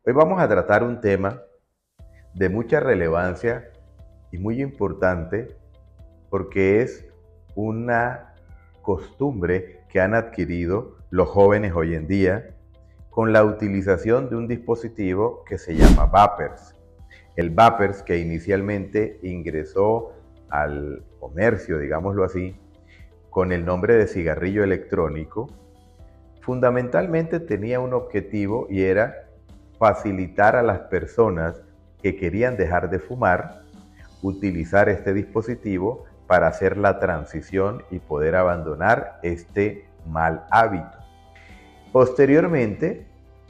Hoy vamos a tratar un tema de mucha relevancia y muy importante porque es una costumbre que han adquirido los jóvenes hoy en día con la utilización de un dispositivo que se llama vapers. El vapers, que inicialmente ingresó al comercio, digámoslo así, con el nombre de cigarrillo electrónico, fundamentalmente tenía un objetivo y era facilitar a las personas que querían dejar de fumar utilizar este dispositivo para hacer la transición y poder abandonar este mal hábito. Posteriormente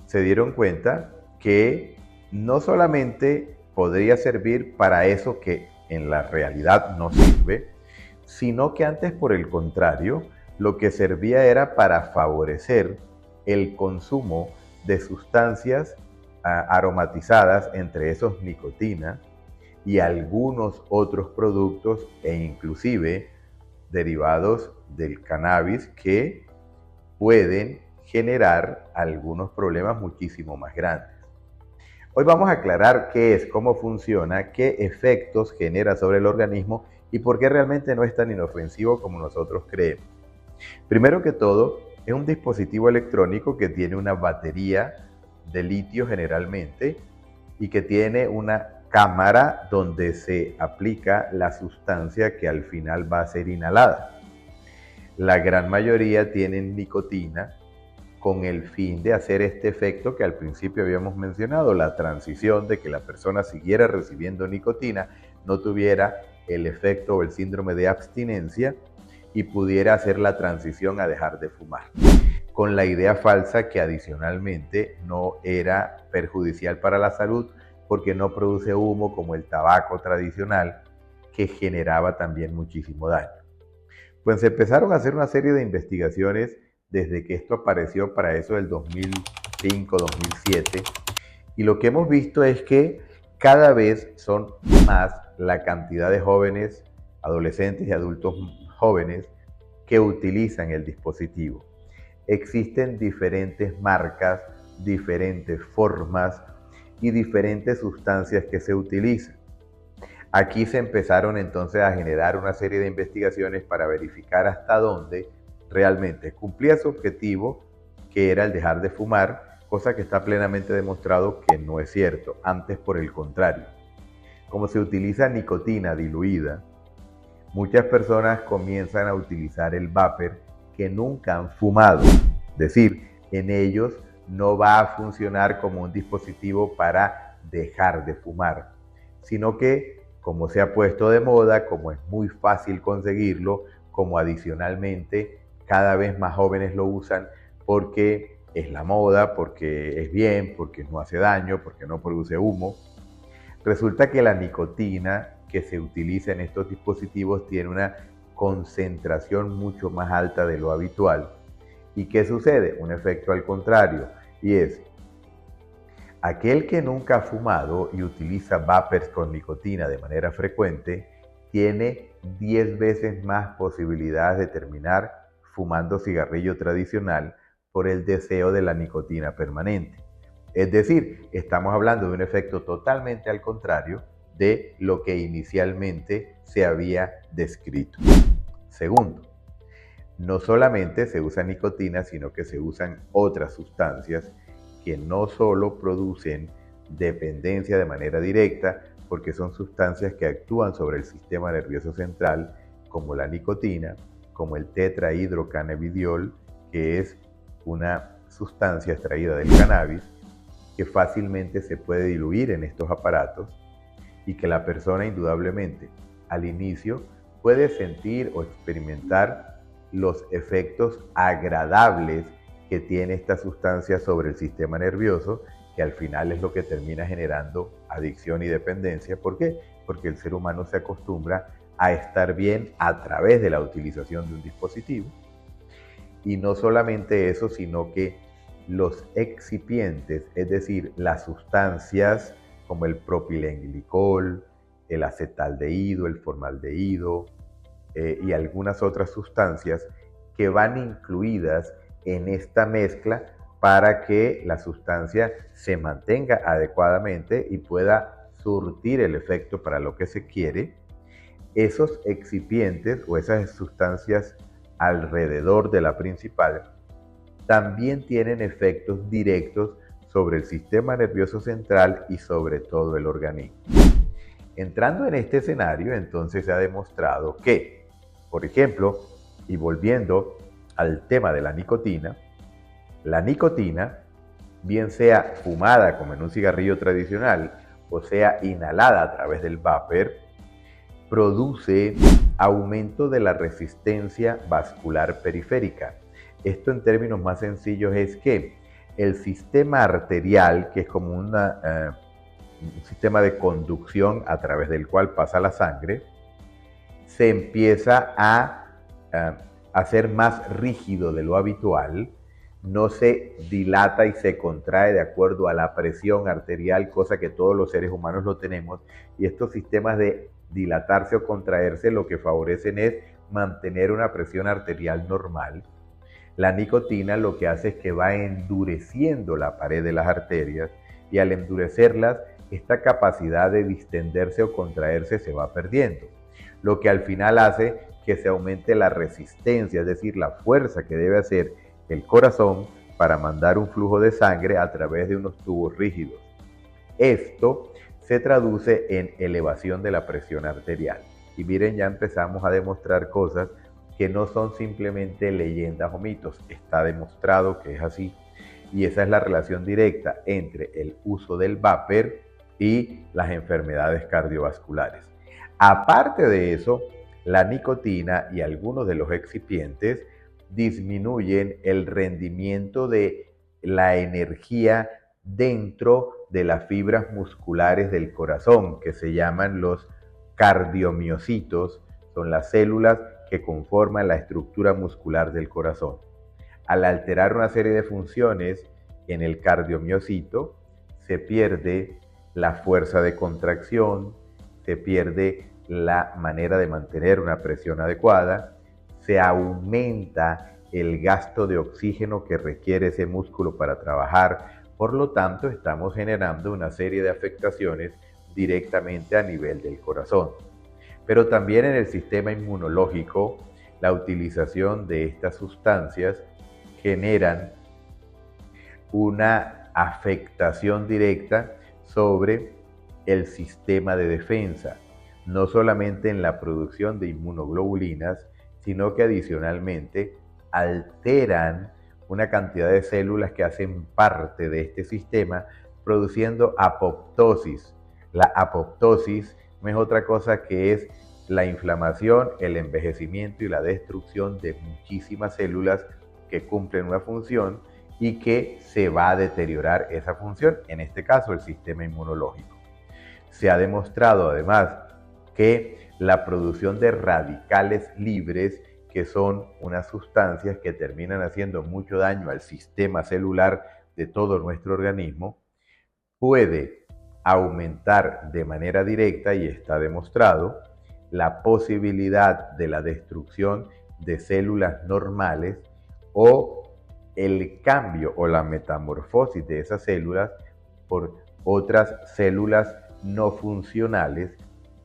se dieron cuenta que no solamente podría servir para eso que en la realidad no sirve, sino que antes, por el contrario, lo que servía era para favorecer el consumo de sustancias aromatizadas, entre esos nicotina y algunos otros productos e inclusive derivados del cannabis que pueden generar algunos problemas muchísimo más grandes. Hoy vamos a aclarar qué es, cómo funciona, qué efectos genera sobre el organismo y por qué realmente no es tan inofensivo como nosotros creemos. Primero que todo, es un dispositivo electrónico que tiene una batería de litio generalmente y que tiene una cámara donde se aplica la sustancia que al final va a ser inhalada. La gran mayoría tienen nicotina con el fin de hacer este efecto que al principio habíamos mencionado, la transición de que la persona siguiera recibiendo nicotina, no tuviera el efecto o el síndrome de abstinencia y pudiera hacer la transición a dejar de fumar, con la idea falsa que adicionalmente no era perjudicial para la salud porque no produce humo como el tabaco tradicional, que generaba también muchísimo daño. Pues se empezaron a hacer una serie de investigaciones desde que esto apareció para eso del 2005-2007, y lo que hemos visto es que cada vez son más la cantidad de jóvenes, adolescentes y adultos jóvenes que utilizan el dispositivo. Existen diferentes marcas, diferentes formas y diferentes sustancias que se utilizan. Aquí se empezaron entonces a generar una serie de investigaciones para verificar hasta dónde realmente cumplía su objetivo, que era el dejar de fumar, cosa que está plenamente demostrado que no es cierto. Antes, por el contrario, como se utiliza nicotina diluida, muchas personas comienzan a utilizar el vapor que nunca han fumado. Es decir, en ellos no va a funcionar como un dispositivo para dejar de fumar, sino que como se ha puesto de moda, como es muy fácil conseguirlo, como adicionalmente cada vez más jóvenes lo usan porque es la moda, porque es bien, porque no hace daño, porque no produce humo. Resulta que la nicotina que se utiliza en estos dispositivos tiene una concentración mucho más alta de lo habitual. ¿Y qué sucede? Un efecto al contrario, y es aquel que nunca ha fumado y utiliza vapers con nicotina de manera frecuente, tiene 10 veces más posibilidades de terminar fumando cigarrillo tradicional por el deseo de la nicotina permanente. Es decir, estamos hablando de un efecto totalmente al contrario de lo que inicialmente se había descrito. Segundo, no solamente se usa nicotina, sino que se usan otras sustancias que no solo producen dependencia de manera directa, porque son sustancias que actúan sobre el sistema nervioso central, como la nicotina, como el tetrahidrocannabidiol, que es una sustancia extraída del cannabis, que fácilmente se puede diluir en estos aparatos y que la persona indudablemente al inicio puede sentir o experimentar los efectos agradables que tiene esta sustancia sobre el sistema nervioso, que al final es lo que termina generando adicción y dependencia. ¿Por qué? Porque el ser humano se acostumbra a estar bien a través de la utilización de un dispositivo. Y no solamente eso, sino que los excipientes, es decir, las sustancias como el propilenglicol, el acetaldehído, el formaldehído y algunas otras sustancias que van incluidas en esta mezcla, para que la sustancia se mantenga adecuadamente y pueda surtir el efecto para lo que se quiere. Esos excipientes o esas sustancias alrededor de la principal también tienen efectos directos sobre el sistema nervioso central y sobre todo el organismo. Entrando en este escenario, entonces se ha demostrado que, por ejemplo, y volviendo al tema de la nicotina, bien sea fumada como en un cigarrillo tradicional o sea inhalada a través del vapor, produce aumento de la resistencia vascular periférica. Esto en términos más sencillos es que el sistema arterial, que es como un sistema de conducción a través del cual pasa la sangre, se empieza a hacer más rígido de lo habitual, no se dilata y se contrae de acuerdo a la presión arterial, cosa que todos los seres humanos lo tenemos, y estos sistemas de dilatarse o contraerse lo que favorecen es mantener una presión arterial normal. La nicotina lo que hace es que va endureciendo la pared de las arterias y al endurecerlas, esta capacidad de distenderse o contraerse se va perdiendo, lo que al final hace que se aumente la resistencia, es decir, la fuerza que debe hacer el corazón para mandar un flujo de sangre a través de unos tubos rígidos. Esto se traduce en elevación de la presión arterial. Y miren, ya empezamos a demostrar cosas que no son simplemente leyendas o mitos. Está demostrado que es así. Y esa es la relación directa entre el uso del vapor y las enfermedades cardiovasculares. Aparte de eso, la nicotina y algunos de los excipientes disminuyen el rendimiento de la energía dentro de las fibras musculares del corazón, que se llaman los cardiomiocitos, son las células que conforman la estructura muscular del corazón. Al alterar una serie de funciones en el cardiomiocito, se pierde la fuerza de contracción, se pierde la manera de mantener una presión adecuada, se aumenta el gasto de oxígeno que requiere ese músculo para trabajar. Por lo tanto, estamos generando una serie de afectaciones directamente a nivel del corazón. Pero también en el sistema inmunológico, la utilización de estas sustancias generan una afectación directa sobre el sistema de defensa, no solamente en la producción de inmunoglobulinas, sino que adicionalmente alteran una cantidad de células que hacen parte de este sistema, produciendo apoptosis. La apoptosis no es otra cosa que es la inflamación, el envejecimiento y la destrucción de muchísimas células que cumplen una función y que se va a deteriorar esa función, en este caso el sistema inmunológico. Se ha demostrado además que la producción de radicales libres, que son unas sustancias que terminan haciendo mucho daño al sistema celular de todo nuestro organismo, puede aumentar de manera directa, y está demostrado, la posibilidad de la destrucción de células normales o el cambio o la metamorfosis de esas células por otras células no funcionales,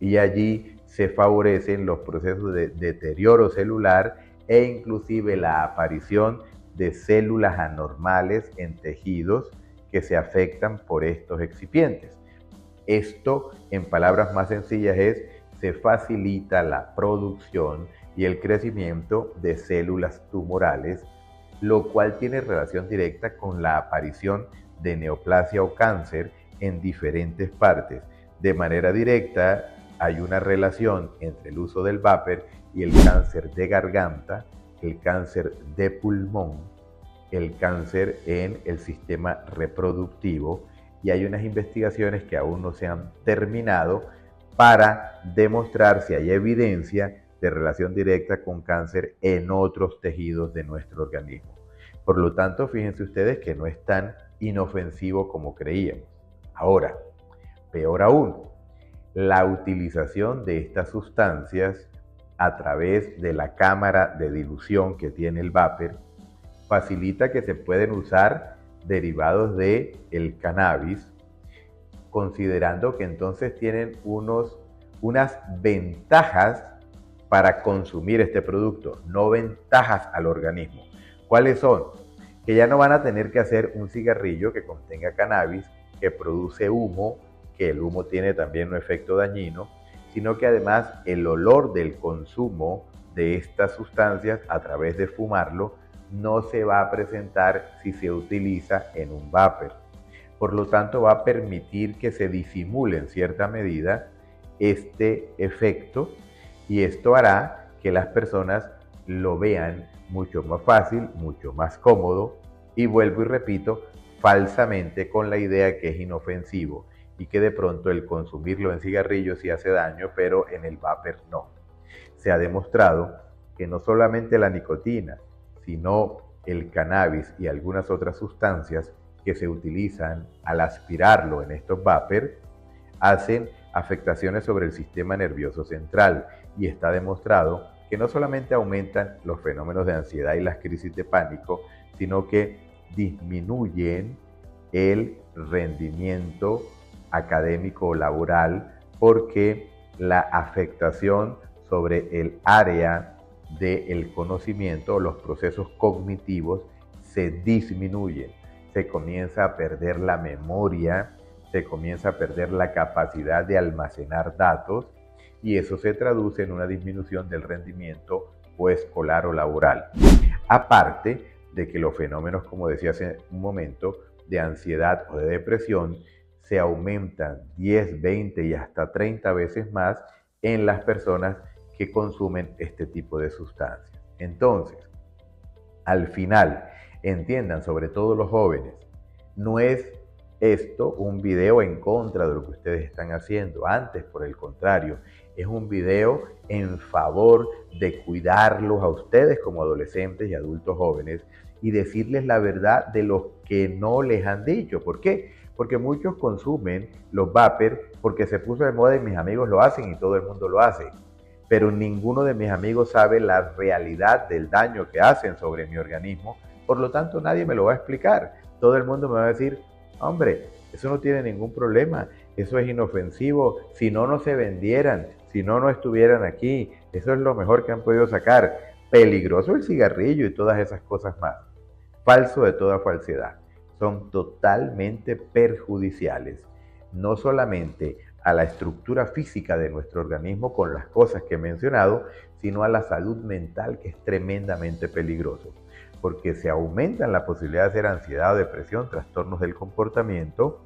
y allí se favorecen los procesos de deterioro celular e inclusive la aparición de células anormales en tejidos que se afectan por estos excipientes. Esto, en palabras más sencillas, es se facilita la producción y el crecimiento de células tumorales, lo cual tiene relación directa con la aparición de neoplasia o cáncer en diferentes partes. De manera directa, hay una relación entre el uso del vapor y el cáncer de garganta, el cáncer de pulmón, el cáncer en el sistema reproductivo, y hay unas investigaciones que aún no se han terminado para demostrar si hay evidencia de relación directa con cáncer en otros tejidos de nuestro organismo. Por lo tanto, fíjense ustedes que no es tan inofensivo como creíamos. Ahora, peor aún, la utilización de estas sustancias a través de la cámara de dilución que tiene el vapor facilita que se pueden usar derivados del cannabis, considerando que entonces tienen unas ventajas para consumir este producto, no ventajas al organismo. ¿Cuáles son? Que ya no van a tener que hacer un cigarrillo que contenga cannabis, que produce humo, que el humo tiene también un efecto dañino, sino que además el olor del consumo de estas sustancias a través de fumarlo no se va a presentar si se utiliza en un vapor. Por lo tanto, va a permitir que se disimule en cierta medida este efecto y esto hará que las personas lo vean mucho más fácil, mucho más cómodo y vuelvo y repito, falsamente con la idea que es inofensivo y que de pronto el consumirlo en cigarrillos sí hace daño, pero en el vapor no. Se ha demostrado que no solamente la nicotina, sino el cannabis y algunas otras sustancias que se utilizan al aspirarlo en estos vapers hacen afectaciones sobre el sistema nervioso central y está demostrado que no solamente aumentan los fenómenos de ansiedad y las crisis de pánico, sino que disminuyen el rendimiento académico o laboral porque la afectación sobre el área del conocimiento o los procesos cognitivos se disminuyen. Se comienza a perder la memoria, se comienza a perder la capacidad de almacenar datos y eso se traduce en una disminución del rendimiento o escolar o laboral. Aparte de que los fenómenos, como decía hace un momento, de ansiedad o de depresión se aumentan 10, 20 y hasta 30 veces más en las personas que consumen este tipo de sustancias. Entonces, al final, entiendan, sobre todo los jóvenes, no es esto un video en contra de lo que ustedes están haciendo. Antes, por el contrario, es un video en favor de cuidarlos a ustedes como adolescentes y adultos jóvenes y decirles la verdad de lo que no les han dicho. ¿Por qué? Porque muchos consumen los vapers porque se puso de moda y mis amigos lo hacen y todo el mundo lo hace. Pero ninguno de mis amigos sabe la realidad del daño que hacen sobre mi organismo. Por lo tanto, nadie me lo va a explicar. Todo el mundo me va a decir, hombre, eso no tiene ningún problema, eso es inofensivo, si no, no se vendieran, si no, no estuvieran aquí, eso es lo mejor que han podido sacar. Peligroso el cigarrillo y todas esas cosas más. Falso de toda falsedad. Son totalmente perjudiciales, no solamente a la estructura física de nuestro organismo con las cosas que he mencionado, sino a la salud mental, que es tremendamente peligroso, porque se aumentan la posibilidad de hacer ansiedad o depresión, trastornos del comportamiento,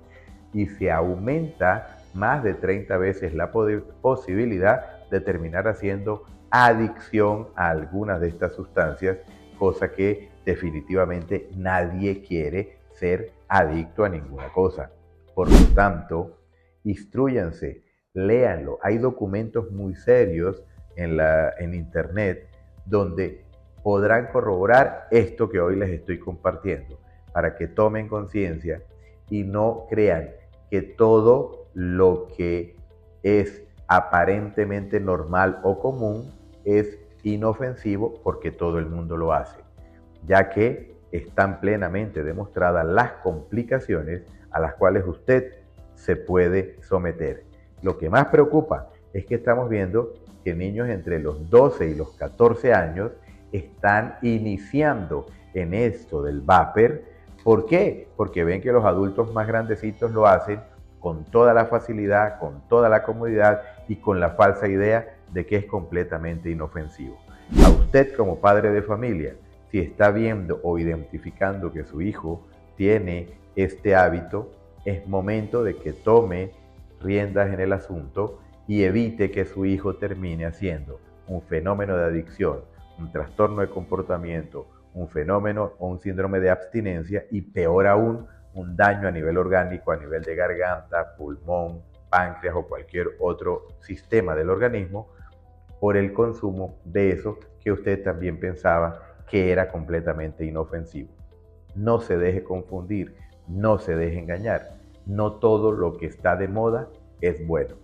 y se aumenta más de 30 veces la posibilidad de terminar haciendo adicción a algunas de estas sustancias, cosa que definitivamente nadie quiere ser adicto a ninguna cosa. Por lo tanto, instrúyanse, léanlo. Hay documentos muy serios en internet donde podrán corroborar esto que hoy les estoy compartiendo para que tomen conciencia y no crean que todo lo que es aparentemente normal o común es inofensivo porque todo el mundo lo hace, ya que están plenamente demostradas las complicaciones a las cuales usted se puede someter. Lo que más preocupa es que estamos viendo que niños entre los 12 y los 14 años están iniciando en esto del vapor. ¿Por qué? Porque ven que los adultos más grandecitos lo hacen con toda la facilidad, con toda la comodidad y con la falsa idea de que es completamente inofensivo. A usted como padre de familia, si está viendo o identificando que su hijo tiene este hábito, es momento de que tome riendas en el asunto y evite que su hijo termine haciendo un fenómeno de adicción, un trastorno de comportamiento, un fenómeno o un síndrome de abstinencia y peor aún, un daño a nivel orgánico, a nivel de garganta, pulmón, páncreas o cualquier otro sistema del organismo por el consumo de eso que usted también pensaba que era completamente inofensivo. No se deje confundir, no se deje engañar. No todo lo que está de moda es bueno.